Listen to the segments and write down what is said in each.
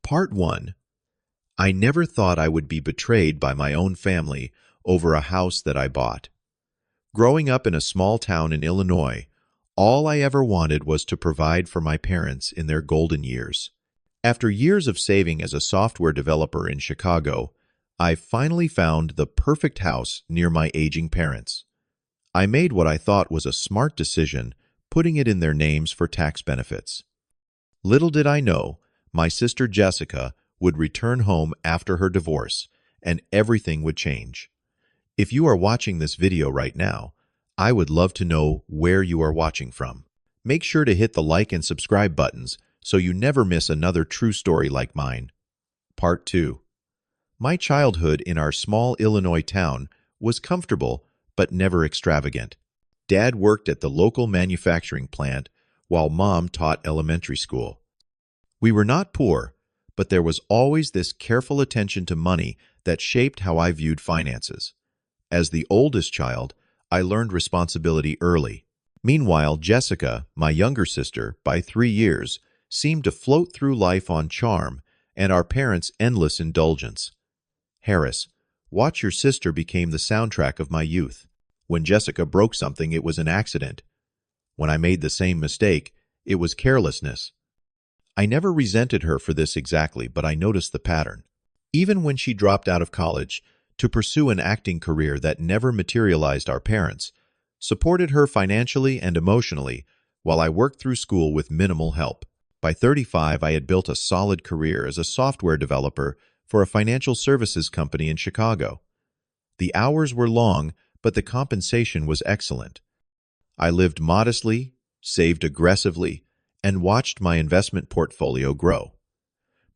Part 1. I never thought I would be betrayed by my own family over a house that I bought. Growing up in a small town in Illinois, all I ever wanted was to provide for my parents in their golden years. After years of saving as a software developer in Chicago, I finally found the perfect house near my aging parents. I made what I thought was a smart decision, putting it in their names for tax benefits. Little did I know, my sister Jessica would return home after her divorce, and everything would change. If you are watching this video right now, I would love to know where you are watching from. Make sure to hit the like and subscribe buttons so you never miss another true story like mine. Part 2. My childhood in our small Illinois town was comfortable but never extravagant. Dad worked at the local manufacturing plant while Mom taught elementary school. We were not poor, but there was always this careful attention to money that shaped how I viewed finances. As the oldest child, I learned responsibility early. Meanwhile, Jessica, my younger sister, by 3 years, seemed to float through life on charm and our parents' endless indulgence. Harris, watch your sister became the soundtrack of my youth. When Jessica broke something, it was an accident. When I made the same mistake, it was carelessness. I never resented her for this exactly, but I noticed the pattern. Even when she dropped out of college to pursue an acting career that never materialized, our parents supported her financially and emotionally while I worked through school with minimal help. By 35, I had built a solid career as a software developer for a financial services company in Chicago. The hours were long, but the compensation was excellent. I lived modestly, saved aggressively, and watched my investment portfolio grow.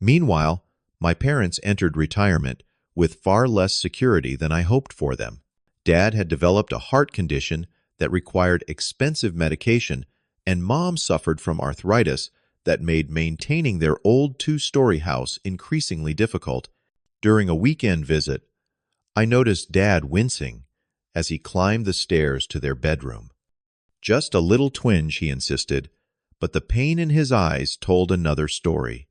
Meanwhile, my parents entered retirement with far less security than I hoped for them. Dad had developed a heart condition that required expensive medication, and Mom suffered from arthritis that made maintaining their old 2-story house increasingly difficult. During a weekend visit, I noticed Dad wincing as he climbed the stairs to their bedroom. Just a little twinge, he insisted, but the pain in his eyes told another story.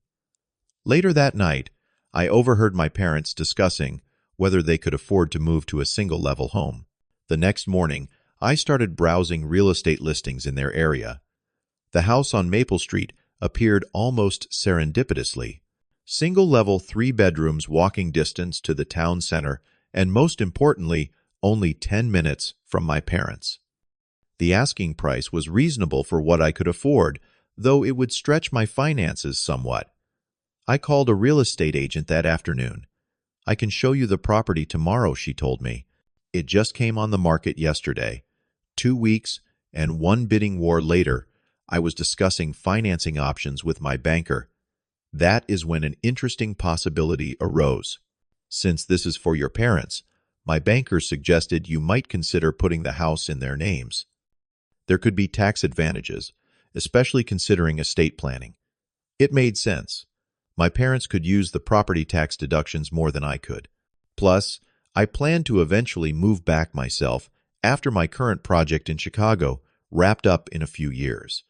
Later that night, I overheard my parents discussing whether they could afford to move to a single-level home. The next morning, I started browsing real estate listings in their area. The house on Maple Street appeared almost serendipitously. Single-level 3 bedrooms, walking distance to the town center, and most importantly, only 10 minutes from my parents. The asking price was reasonable for what I could afford, though it would stretch my finances somewhat. I called a real estate agent that afternoon. "I can show you the property tomorrow," she told me. "It just came on the market yesterday." 2 weeks and 1 bidding war later, I was discussing financing options with my banker. That is when an interesting possibility arose. "Since this is for your parents, my banker suggested you might consider putting the house in their names. There could be tax advantages, especially considering estate planning." It made sense. My parents could use the property tax deductions more than I could. Plus, I planned to eventually move back myself after my current project in Chicago wrapped up in a few years.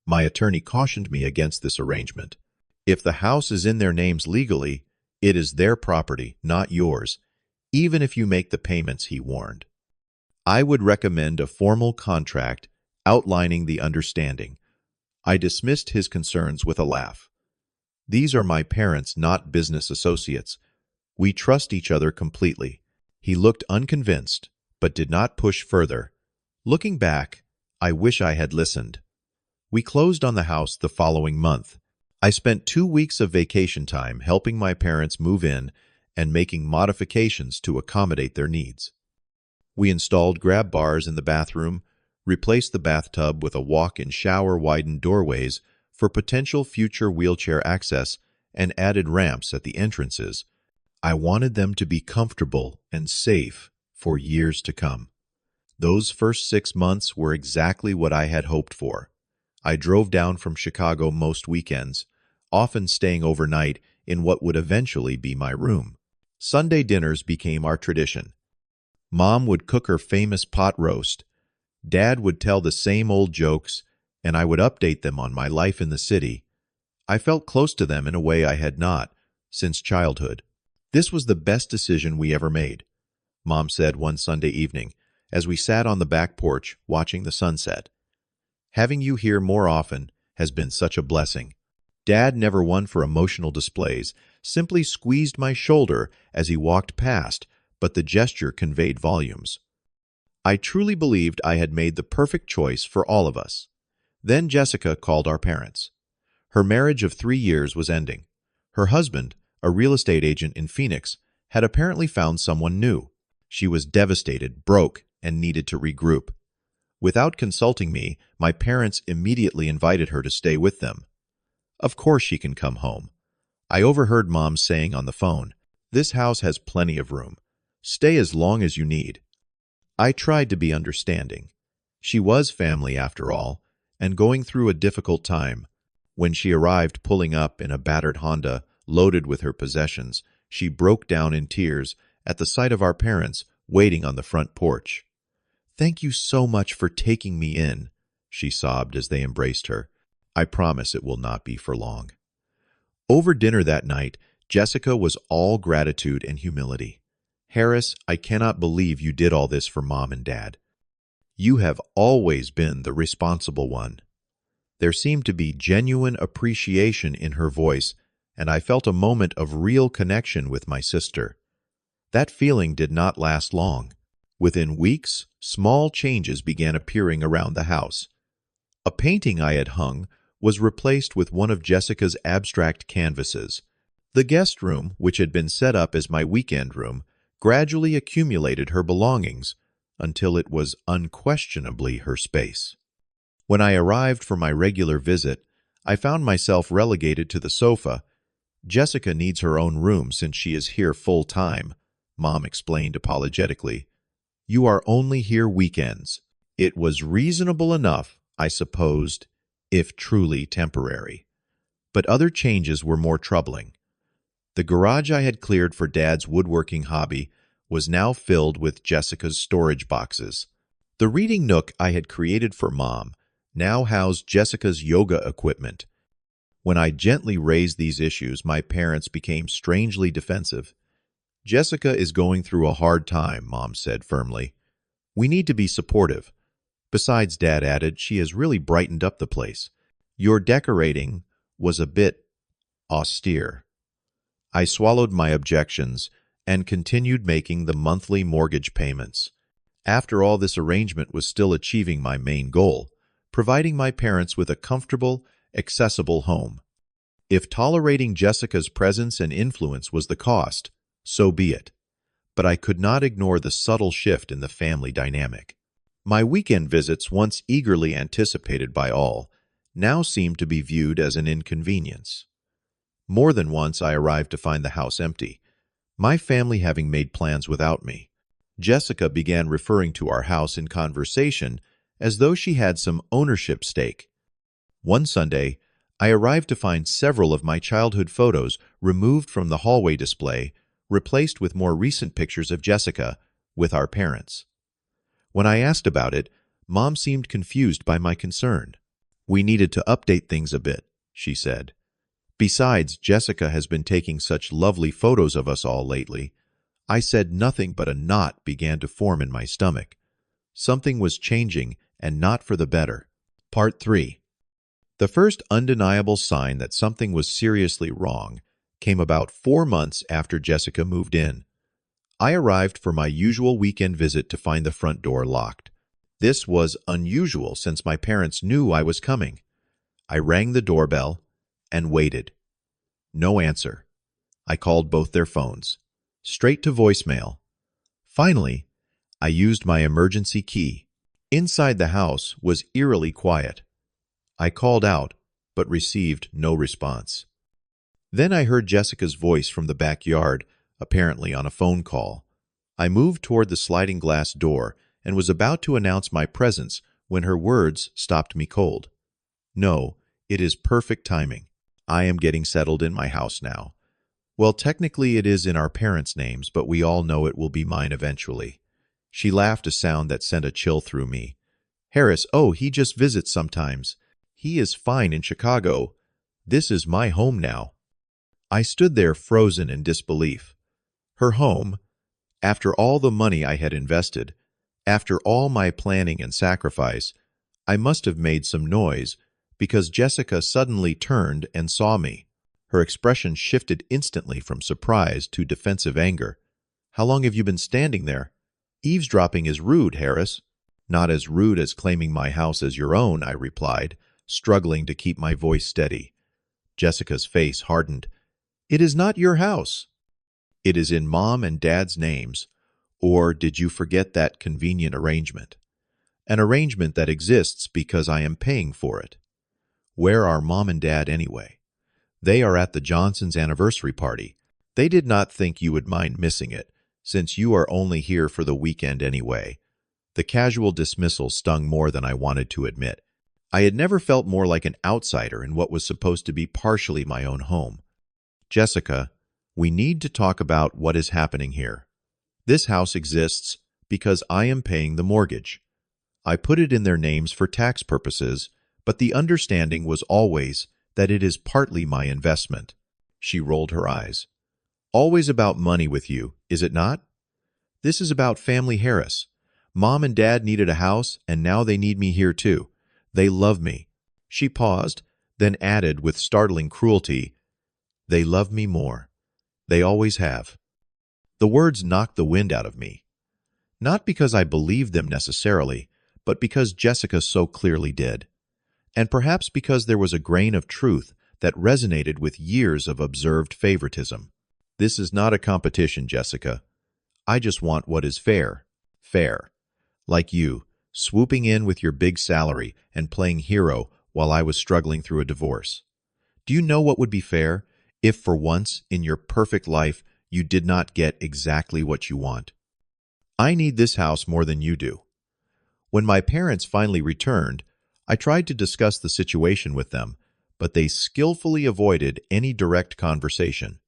My attorney cautioned me against this arrangement. "If the house is in their names legally, it is their property, not yours, even if you make the payments," he warned. I would recommend a formal contract outlining the understanding. I dismissed his concerns with a laugh. "These are my parents, not business associates. We trust each other completely." He looked unconvinced, but did not push further. Looking back, I wish I had listened. We closed on the house the following month. I spent 2 weeks of vacation time helping my parents move in and making modifications to accommodate their needs. We installed grab bars in the bathroom, replaced the bathtub with a walk-in shower, widened doorways for potential future wheelchair access, and added ramps at the entrances. I wanted them to be comfortable and safe for years to come. Those first 6 months were exactly what I had hoped for. I drove down from Chicago most weekends, often staying overnight in what would eventually be my room. Sunday dinners became our tradition. Mom would cook her famous pot roast. Dad would tell the same old jokes, and I would update them on my life in the city. I felt close to them in a way I had not since childhood. This was the best decision we ever made, Mom said one Sunday evening as we sat on the back porch watching the sunset. Having you here more often has been such a blessing. Dad, never one for emotional displays, simply squeezed my shoulder as he walked past, but the gesture conveyed volumes. I truly believed I had made the perfect choice for all of us. Then Jessica called our parents. Her marriage of 3 years was ending. Her husband, a real estate agent in Phoenix, had apparently found someone new. She was devastated, broke, and needed to regroup. Without consulting me, my parents immediately invited her to stay with them. Of course she can come home. I overheard Mom saying on the phone, "This house has plenty of room. Stay as long as you need." I tried to be understanding. She was family after all, and going through a difficult time. When she arrived pulling up in a battered Honda, loaded with her possessions, she broke down in tears at the sight of our parents waiting on the front porch. "Thank you so much for taking me in," she sobbed as they embraced her. "I promise it will not be for long." Over dinner that night, Jessica was all gratitude and humility. "Harris, I cannot believe you did all this for Mom and Dad. You have always been the responsible one." There seemed to be genuine appreciation in her voice, and I felt a moment of real connection with my sister. That feeling did not last long. Within weeks, small changes began appearing around the house. A painting I had hung was replaced with one of Jessica's abstract canvases. The guest room, which had been set up as my weekend room, gradually accumulated her belongings until it was unquestionably her space. When I arrived for my regular visit, I found myself relegated to the sofa. "Jessica needs her own room since she is here full-time," Mom explained apologetically. "You are only here weekends." It was reasonable enough, I supposed, if truly temporary. But other changes were more troubling. The garage I had cleared for Dad's woodworking hobby was now filled with Jessica's storage boxes. The reading nook I had created for Mom now housed Jessica's yoga equipment. When I gently raised these issues, my parents became strangely defensive. "Jessica is going through a hard time," Mom said firmly. "We need to be supportive. Besides," Dad added, "she has really brightened up the place. Your decorating was a bit austere." I swallowed my objections and continued making the monthly mortgage payments. After all, this arrangement was still achieving my main goal, providing my parents with a comfortable, accessible home. If tolerating Jessica's presence and influence was the cost, so be it. But I could not ignore the subtle shift in the family dynamic. My weekend visits, once eagerly anticipated by all, now seemed to be viewed as an inconvenience. More than once I arrived to find the house empty, my family having made plans without me. Jessica began referring to our house in conversation as though she had some ownership stake. One Sunday, I arrived to find several of my childhood photos removed from the hallway display, replaced with more recent pictures of Jessica with our parents. When I asked about it, Mom seemed confused by my concern. "We needed to update things a bit," she said. "Besides, Jessica has been taking such lovely photos of us all lately." I said nothing, but a knot began to form in my stomach. Something was changing, and not for the better. Part 3. The first undeniable sign that something was seriously wrong came about 4 months after Jessica moved in. I arrived for my usual weekend visit to find the front door locked. This was unusual since my parents knew I was coming. I rang the doorbell and waited. No answer. I called both their phones. Straight to voicemail. Finally, I used my emergency key. Inside the house was eerily quiet. I called out, but received no response. Then I heard Jessica's voice from the backyard, apparently on a phone call. I moved toward the sliding glass door and was about to announce my presence when her words stopped me cold. "No, it is perfect timing. I am getting settled in my house now. Well, technically it is in our parents' names, but we all know it will be mine eventually." She laughed, a sound that sent a chill through me. "Harris, oh, he just visits sometimes. He is fine in Chicago." This is my home now. I stood there frozen in disbelief. Her home, after all the money I had invested, after all my planning and sacrifice, I must have made some noise because Jessica suddenly turned and saw me. Her expression shifted instantly from surprise to defensive anger. "How long have you been standing there?" "Eavesdropping is rude, Harris." "Not as rude as claiming my house as your own," I replied, struggling to keep my voice steady. Jessica's face hardened. "It is not your house. It is in Mom and Dad's names. Or did you forget that convenient arrangement? An arrangement that exists because I am paying for it. Where are Mom and Dad anyway? They are at the Johnsons' anniversary party. They did not think you would mind missing it, since you are only here for the weekend anyway." The casual dismissal stung more than I wanted to admit. I had never felt more like an outsider in what was supposed to be partially my own home. "Jessica, we need to talk about what is happening here. This house exists because I am paying the mortgage. I put it in their names for tax purposes, but the understanding was always that it is partly my investment." She rolled her eyes. "Always about money with you, is it not? This is about family, Harris. Mom and Dad needed a house, and now they need me here too. They love me." She paused, then added with startling cruelty, "They love me more. They always have." The words knocked the wind out of me. Not because I believed them necessarily, but because Jessica so clearly did. And perhaps because there was a grain of truth that resonated with years of observed favoritism. "This is not a competition, Jessica. I just want what is fair. Fair. Like you, swooping in with your big salary and playing hero while I was struggling through a divorce. Do you know what would be fair if for once in your perfect life you did not get exactly what you want? I need this house more than you do." When my parents finally returned, I tried to discuss the situation with them, but they skillfully avoided any direct conversation.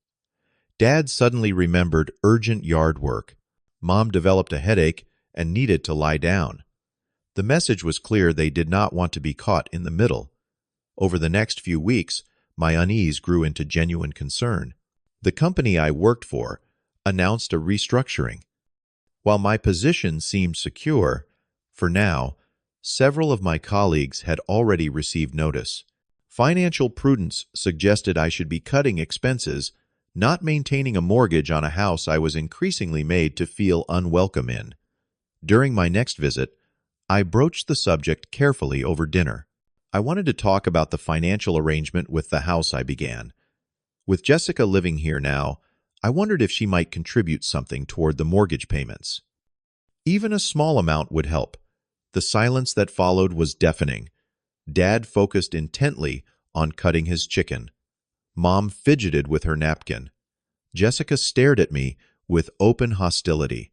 Dad suddenly remembered urgent yard work. Mom developed a headache and needed to lie down. The message was clear: they did not want to be caught in the middle. Over the next few weeks, my unease grew into genuine concern. The company I worked for announced a restructuring. While my position seemed secure, for now, several of my colleagues had already received notice. Financial prudence suggested I should be cutting expenses, not maintaining a mortgage on a house I was increasingly made to feel unwelcome in. During my next visit, I broached the subject carefully over dinner. I wanted to talk about the financial arrangement with the house I began. With Jessica living here now, I wondered if she might contribute something toward the mortgage payments. Even a small amount would help. The silence that followed was deafening. Dad focused intently on cutting his chicken. Mom fidgeted with her napkin. Jessica stared at me with open hostility.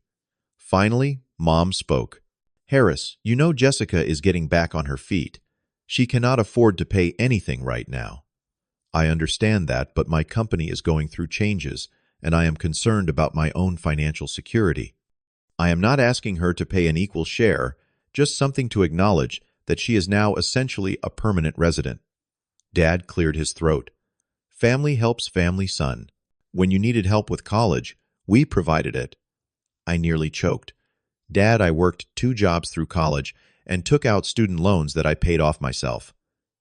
Finally, Mom spoke. "Harris, you know Jessica is getting back on her feet. She cannot afford to pay anything right now." "I understand that, but my company is going through changes, and I am concerned about my own financial security. I am not asking her to pay an equal share, just something to acknowledge that she is now essentially a permanent resident." Dad cleared his throat. "Family helps family, son. When you needed help with college, we provided it." I nearly choked. "Dad, I worked 2 jobs through college and took out student loans that I paid off myself.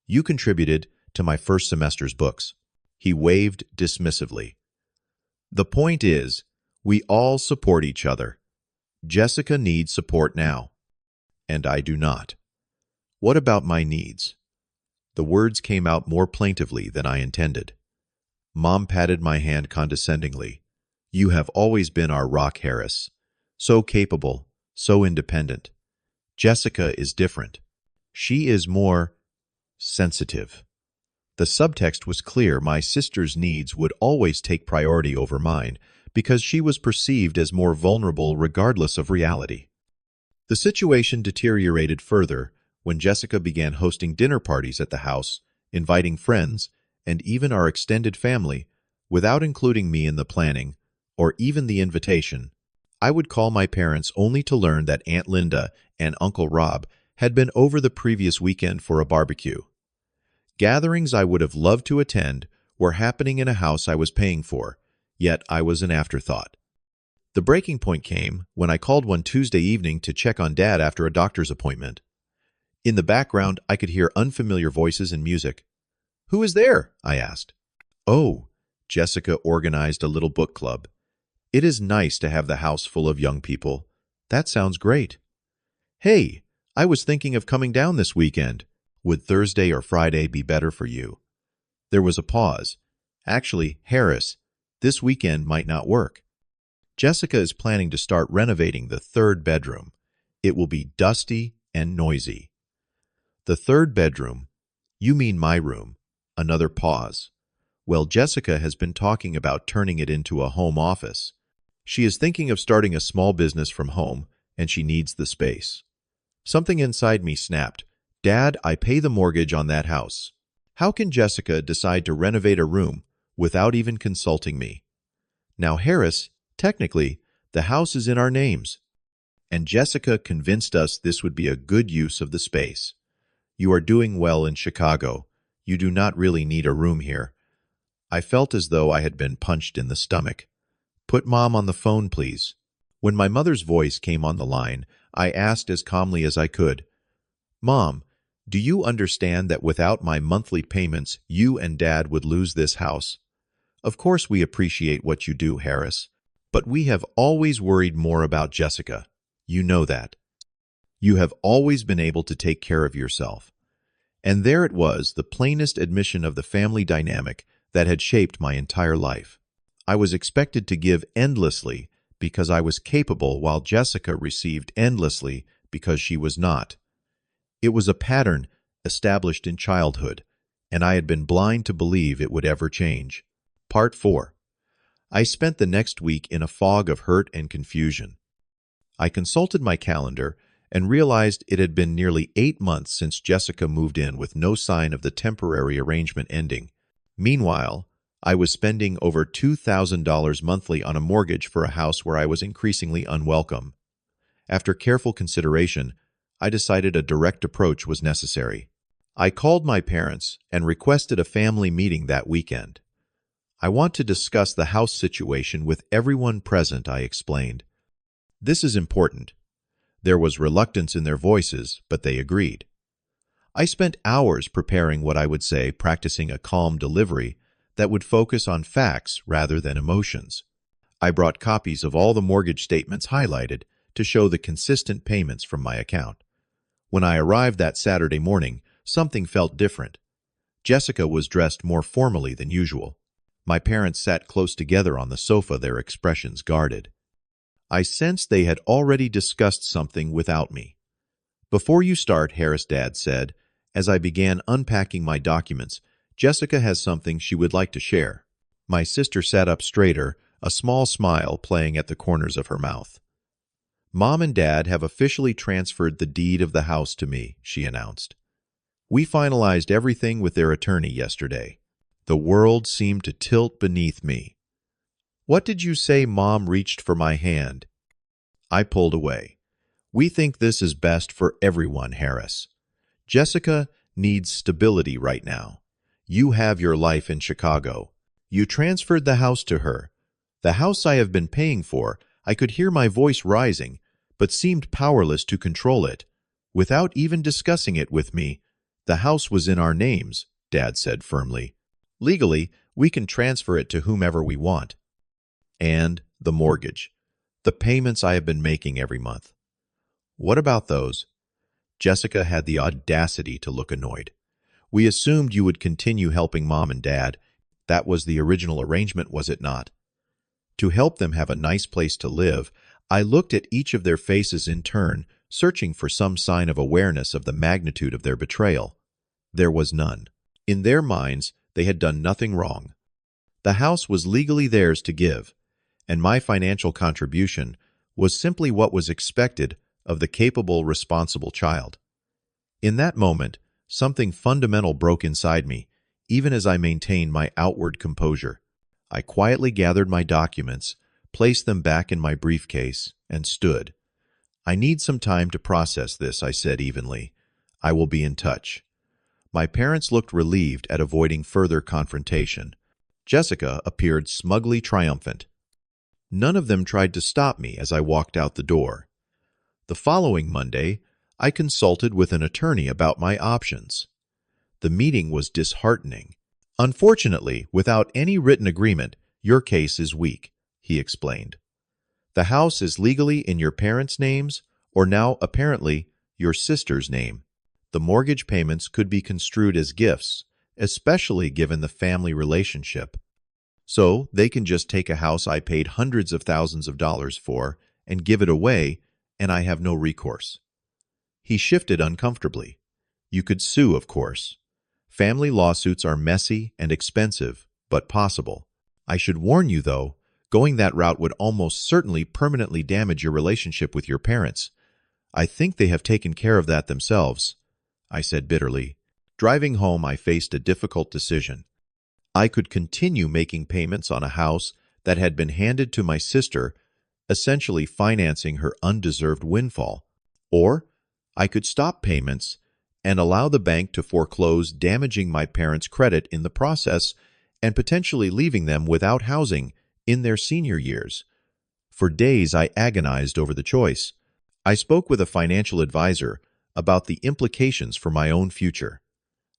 You contributed to my first semester's books." He waved dismissively. "The point is, we all support each other. Jessica needs support now, and I do not." "What about my needs?" The words came out more plaintively than I intended. Mom patted my hand condescendingly. "You have always been our rock, Harris. So capable, so independent. Jessica is different. She is more sensitive." The subtext was clear: my sister's needs would always take priority over mine because she was perceived as more vulnerable regardless of reality. The situation deteriorated further when Jessica began hosting dinner parties at the house, inviting friends, and even our extended family, without including me in the planning or even the invitation. I would call my parents only to learn that Aunt Linda and Uncle Rob had been over the previous weekend for a barbecue. Gatherings I would have loved to attend were happening in a house I was paying for, yet I was an afterthought. The breaking point came when I called one Tuesday evening to check on Dad after a doctor's appointment. In the background, I could hear unfamiliar voices and music. "Who is there?" I asked. "Oh," Jessica organized a little book club. "It is nice to have the house full of young people. That sounds great." "Hey, I was thinking of coming down this weekend. Would Thursday or Friday be better for you?" There was a pause. "Actually, Harris, this weekend might not work. Jessica is planning to start renovating the third bedroom. It will be dusty and noisy." "The third bedroom? You mean my room?" Another pause. "Well, Jessica has been talking about turning it into a home office. She is thinking of starting a small business from home, and she needs the space." Something inside me snapped. "Dad, I pay the mortgage on that house. How can Jessica decide to renovate a room without even consulting me?" "Now, Harris, technically, the house is in our names. And Jessica convinced us this would be a good use of the space. You are doing well in Chicago. You do not really need a room here." I felt as though I had been punched in the stomach. "Put Mom on the phone, please." When my mother's voice came on the line, I asked as calmly as I could, "Mom, do you understand that without my monthly payments, you and Dad would lose this house? Of course we appreciate what you do, Harris, but we have always worried more about Jessica. You know that. You have always been able to take care of yourself." And there it was, the plainest admission of the family dynamic that had shaped my entire life. I was expected to give endlessly because I was capable, while Jessica received endlessly because she was not. It was a pattern established in childhood, and I had been blind to believe it would ever change. Part 4. I spent the next week in a fog of hurt and confusion. I consulted my calendar and realized it had been nearly 8 months since Jessica moved in, with no sign of the temporary arrangement ending. Meanwhile, I was spending over $2,000 monthly on a mortgage for a house where I was increasingly unwelcome. After careful consideration, I decided a direct approach was necessary. I called my parents and requested a family meeting that weekend. "I want to discuss the house situation with everyone present," I explained. "This is important." There was reluctance in their voices, but they agreed. I spent hours preparing what I would say, practicing a calm delivery that would focus on facts rather than emotions. I brought copies of all the mortgage statements highlighted to show the consistent payments from my account. When I arrived that Saturday morning, something felt different. Jessica was dressed more formally than usual. My parents sat close together on the sofa, their expressions guarded. I sensed they had already discussed something without me. "Before you start," Harris' dad said, as I began unpacking my documents, "Jessica has something she would like to share." My sister sat up straighter, a small smile playing at the corners of her mouth. "Mom and Dad have officially transferred the deed of the house to me," she announced. "We finalized everything with their attorney yesterday." The world seemed to tilt beneath me. "What did you say?" Mom reached for my hand. I pulled away. "We think this is best for everyone, Harris. Jessica needs stability right now. You have your life in Chicago. You transferred the house to her. The house I have been paying for." I could hear my voice rising, but seemed powerless to control it. "Without even discussing it with me, the house was in our names," Dad said firmly. "Legally, we can transfer it to whomever we want." "And the mortgage, the payments I have been making every month. What about those?" Jessica had the audacity to look annoyed. "We assumed you would continue helping Mom and Dad. That was the original arrangement, was it not? To help them have a nice place to live." I looked at each of their faces in turn, searching for some sign of awareness of the magnitude of their betrayal. There was none. In their minds, they had done nothing wrong. The house was legally theirs to give, and my financial contribution was simply what was expected of the capable, responsible child. In that moment, something fundamental broke inside me, even as I maintained my outward composure. I quietly gathered my documents, placed them back in my briefcase, and stood. "I need some time to process this," I said evenly. "I will be in touch." My parents looked relieved at avoiding further confrontation. Jessica appeared smugly triumphant. None of them tried to stop me as I walked out the door. The following Monday, I consulted with an attorney about my options. The meeting was disheartening. Unfortunately, without any written agreement, your case is weak, he explained. The house is legally in your parents' names, or now, apparently, your sister's name. The mortgage payments could be construed as gifts, especially given the family relationship. So, they can just take a house I paid hundreds of thousands of dollars for and give it away, and I have no recourse. He shifted uncomfortably. You could sue, of course. Family lawsuits are messy and expensive, but possible. I should warn you, though, going that route would almost certainly permanently damage your relationship with your parents. I think they have taken care of that themselves, I said bitterly. Driving home, I faced a difficult decision. I could continue making payments on a house that had been handed to my sister, essentially financing her undeserved windfall, or I could stop payments and allow the bank to foreclose, damaging my parents' credit in the process and potentially leaving them without housing in their senior years. For days, I agonized over the choice. I spoke with a financial advisor about the implications for my own future.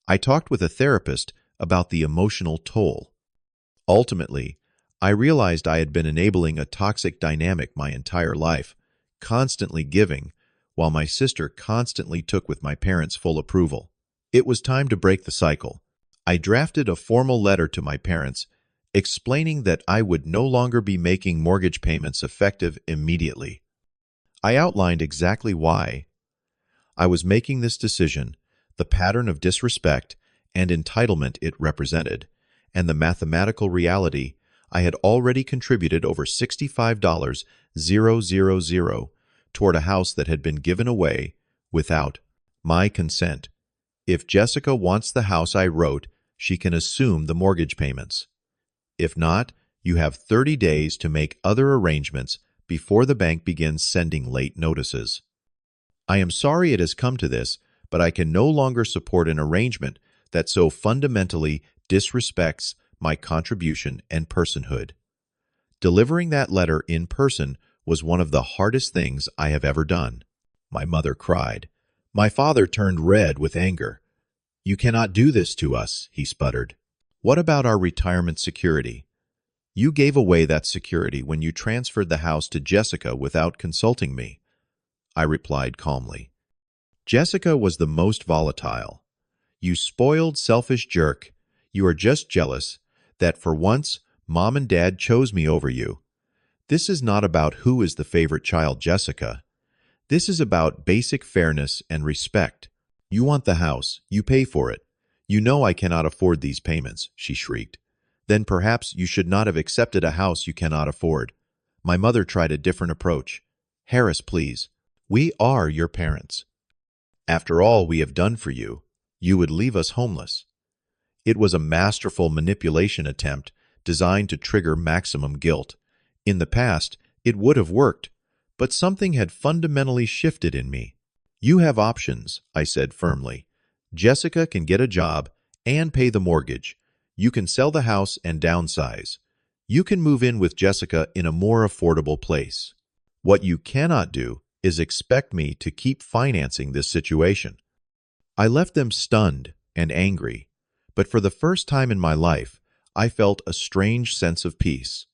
I talked with a therapist about the emotional toll. Ultimately, I realized I had been enabling a toxic dynamic my entire life, constantly giving, while my sister constantly took with my parents' full approval. It was time to break the cycle. I drafted a formal letter to my parents, explaining that I would no longer be making mortgage payments effective immediately. I outlined exactly why I was making this decision, the pattern of disrespect and entitlement it represented, and the mathematical reality I had already contributed over $65,000 toward a house that had been given away without my consent. If Jessica wants the house I wrote, she can assume the mortgage payments. If not, you have 30 days to make other arrangements before the bank begins sending late notices. I am sorry it has come to this, but I can no longer support an arrangement that so fundamentally disrespects my contribution and personhood. Delivering that letter in person was one of the hardest things I have ever done. My mother cried. My father turned red with anger. You cannot do this to us, he sputtered. What about our retirement security? You gave away that security when you transferred the house to Jessica without consulting me, I replied calmly. Jessica was the most volatile. You spoiled, selfish jerk. You are just jealous that for once, Mom and Dad chose me over you. This is not about who is the favorite child, Jessica. This is about basic fairness and respect. You want the house. You pay for it. You know I cannot afford these payments, she shrieked. Then perhaps you should not have accepted a house you cannot afford. My mother tried a different approach. Harris, please. We are your parents. After all we have done for you, you would leave us homeless. It was a masterful manipulation attempt designed to trigger maximum guilt. In the past, it would have worked, but something had fundamentally shifted in me. You have options, I said firmly. Jessica can get a job and pay the mortgage. You can sell the house and downsize. You can move in with Jessica in a more affordable place. What you cannot do is expect me to keep financing this situation. I left them stunned and angry, but for the first time in my life, I felt a strange sense of peace.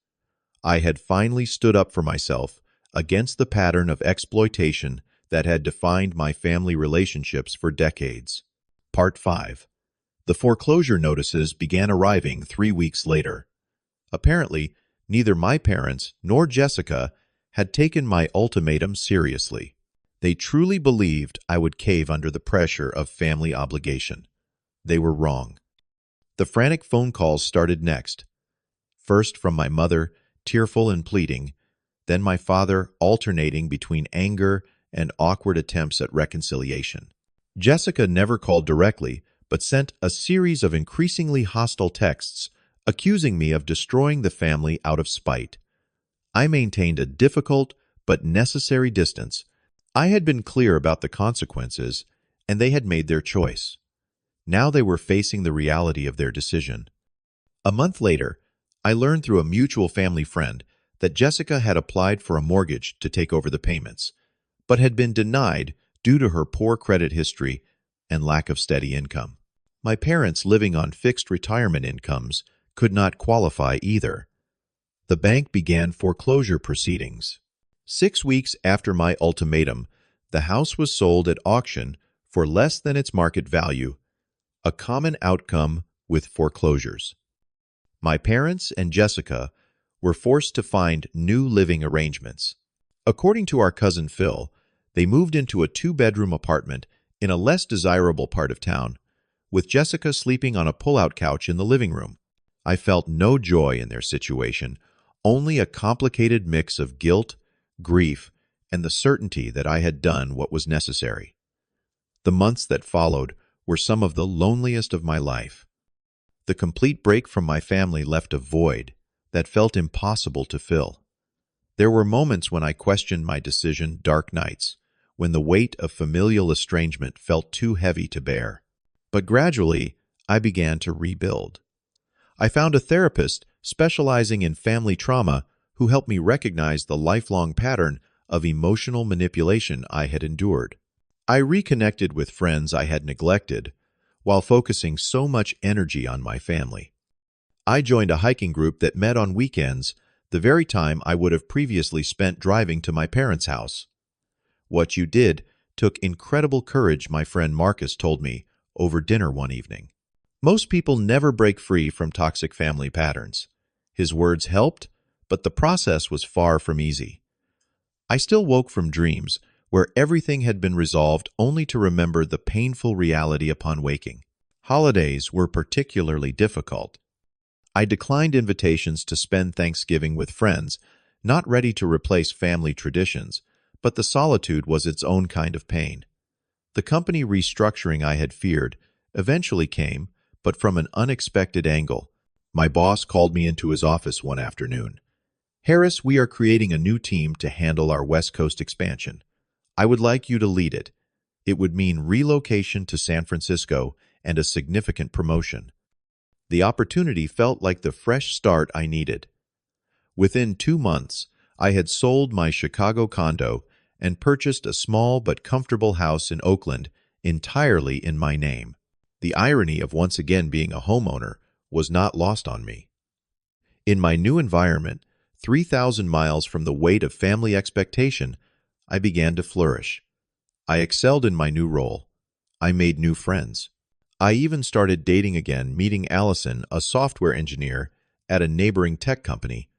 I had finally stood up for myself against the pattern of exploitation that had defined my family relationships for decades. Part 5. The foreclosure notices began arriving 3 weeks later. Apparently, neither my parents nor Jessica had taken my ultimatum seriously. They truly believed I would cave under the pressure of family obligation. They were wrong. The frantic phone calls started next. First from my mother, tearful and pleading, then my father, alternating between anger and awkward attempts at reconciliation. Jessica never called directly, but sent a series of increasingly hostile texts, accusing me of destroying the family out of spite. I maintained a difficult but necessary distance. I had been clear about the consequences, and they had made their choice. Now they were facing the reality of their decision. A month later, I learned through a mutual family friend that Jessica had applied for a mortgage to take over the payments, but had been denied due to her poor credit history and lack of steady income. My parents, living on fixed retirement incomes, could not qualify either. The bank began foreclosure proceedings. 6 weeks after my ultimatum, the house was sold at auction for less than its market value, a common outcome with foreclosures. My parents and Jessica were forced to find new living arrangements. According to our cousin Phil, they moved into a 2-bedroom apartment in a less desirable part of town, with Jessica sleeping on a pull-out couch in the living room. I felt no joy in their situation, only a complicated mix of guilt, grief, and the certainty that I had done what was necessary. The months that followed were some of the loneliest of my life. The complete break from my family left a void that felt impossible to fill. There were moments when I questioned my decision, dark nights, when the weight of familial estrangement felt too heavy to bear. But gradually, I began to rebuild. I found a therapist specializing in family trauma who helped me recognize the lifelong pattern of emotional manipulation I had endured. I reconnected with friends I had neglected while focusing so much energy on my family. I joined a hiking group that met on weekends, the very time I would have previously spent driving to my parents' house. What you did took incredible courage, my friend Marcus told me over dinner one evening. Most people never break free from toxic family patterns. His words helped, but the process was far from easy. I still woke from dreams where everything had been resolved only to remember the painful reality upon waking. Holidays were particularly difficult. I declined invitations to spend Thanksgiving with friends, not ready to replace family traditions, but the solitude was its own kind of pain. The company restructuring I had feared eventually came, but from an unexpected angle. My boss called me into his office one afternoon. "Harris, we are creating a new team to handle our West Coast expansion. I would like you to lead it. It would mean relocation to San Francisco and a significant promotion." The opportunity felt like the fresh start I needed. Within 2 months, I had sold my Chicago condo and purchased a small but comfortable house in Oakland entirely in my name. The irony of once again being a homeowner was not lost on me. In my new environment, 3,000 miles from the weight of family expectation, I began to flourish. I excelled in my new role. I made new friends. I even started dating again, meeting Allison, a software engineer at a neighboring tech company.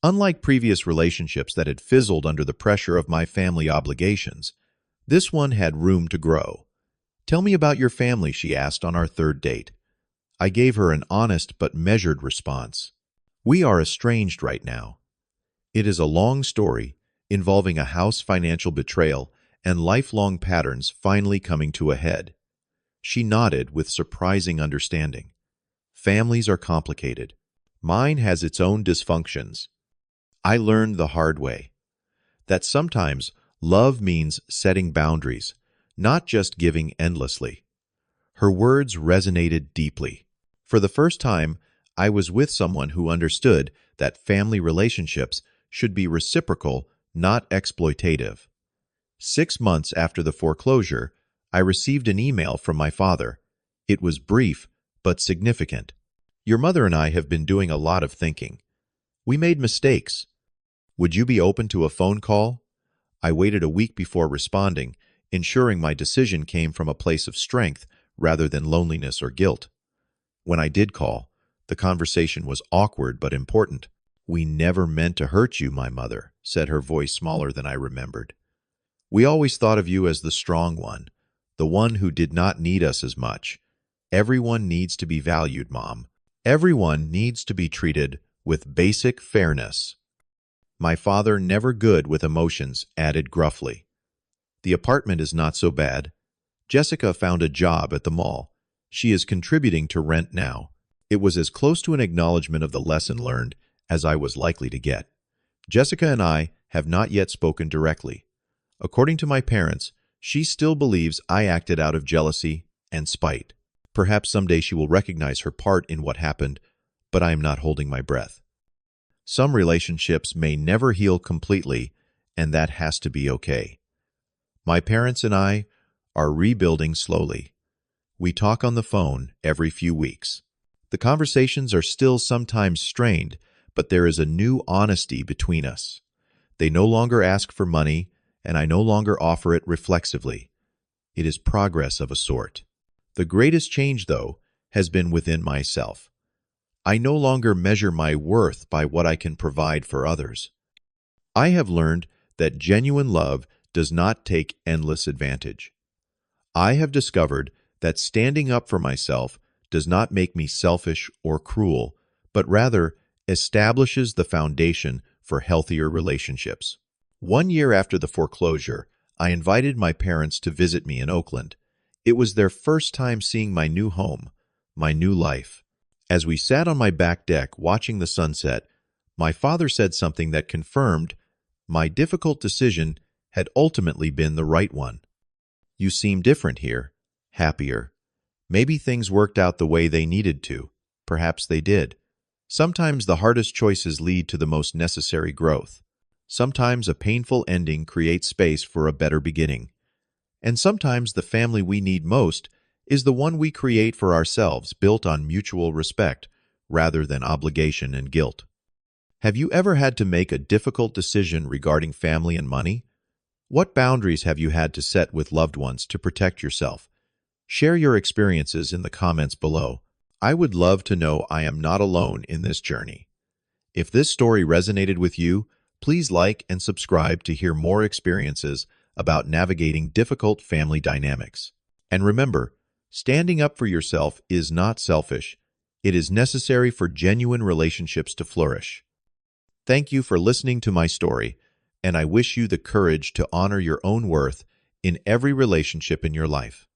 Unlike previous relationships that had fizzled under the pressure of my family obligations, this one had room to grow. "Tell me about your family," she asked on our 3rd date. I gave her an honest but measured response. "We are estranged right now. It is a long story involving a house financial betrayal and lifelong patterns finally coming to a head." She nodded with surprising understanding. "Families are complicated. Mine has its own dysfunctions. I learned the hard way that sometimes love means setting boundaries, not just giving endlessly." Her words resonated deeply. For the first time, I was with someone who understood that family relationships should be reciprocal, not exploitative. 6 months after the foreclosure, I received an email from my father. It was brief, but significant. "Your mother and I have been doing a lot of thinking. We made mistakes. Would you be open to a phone call?" I waited a week before responding, ensuring my decision came from a place of strength rather than loneliness or guilt. When I did call, the conversation was awkward but important. "We never meant to hurt you, my mother," said her voice smaller than I remembered. "We always thought of you as the strong one, the one who did not need us as much. Everyone needs to be valued, Mom. Everyone needs to be treated with basic fairness." My father, never good with emotions, added gruffly, "The apartment is not so bad. Jessica found a job at the mall. She is contributing to rent now." It was as close to an acknowledgement of the lesson learned as I was likely to get. Jessica and I have not yet spoken directly. According to my parents, she still believes I acted out of jealousy and spite. Perhaps someday she will recognize her part in what happened, but I am not holding my breath. Some relationships may never heal completely, and that has to be okay. My parents and I are rebuilding slowly. We talk on the phone every few weeks. The conversations are still sometimes strained, but there is a new honesty between us. They no longer ask for money, and I no longer offer it reflexively. It is progress of a sort. The greatest change, though, has been within myself. I no longer measure my worth by what I can provide for others. I have learned that genuine love does not take endless advantage. I have discovered that standing up for myself does not make me selfish or cruel, but rather establishes the foundation for healthier relationships. 1 year after the foreclosure, I invited my parents to visit me in Oakland. It was their first time seeing my new home, my new life. As we sat on my back deck watching the sunset, my father said something that confirmed my difficult decision had ultimately been the right one. "You seem different here, happier. Maybe things worked out the way they needed to. Perhaps they did. Sometimes the hardest choices lead to the most necessary growth. Sometimes a painful ending creates space for a better beginning. And sometimes the family we need most is the one we create for ourselves, built on mutual respect rather than obligation and guilt." Have you ever had to make a difficult decision regarding family and money? What boundaries have you had to set with loved ones to protect yourself? Share your experiences in the comments below. I would love to know I am not alone in this journey. If this story resonated with you, please like and subscribe to hear more experiences about navigating difficult family dynamics. And remember, standing up for yourself is not selfish. It is necessary for genuine relationships to flourish. Thank you for listening to my story, and I wish you the courage to honor your own worth in every relationship in your life.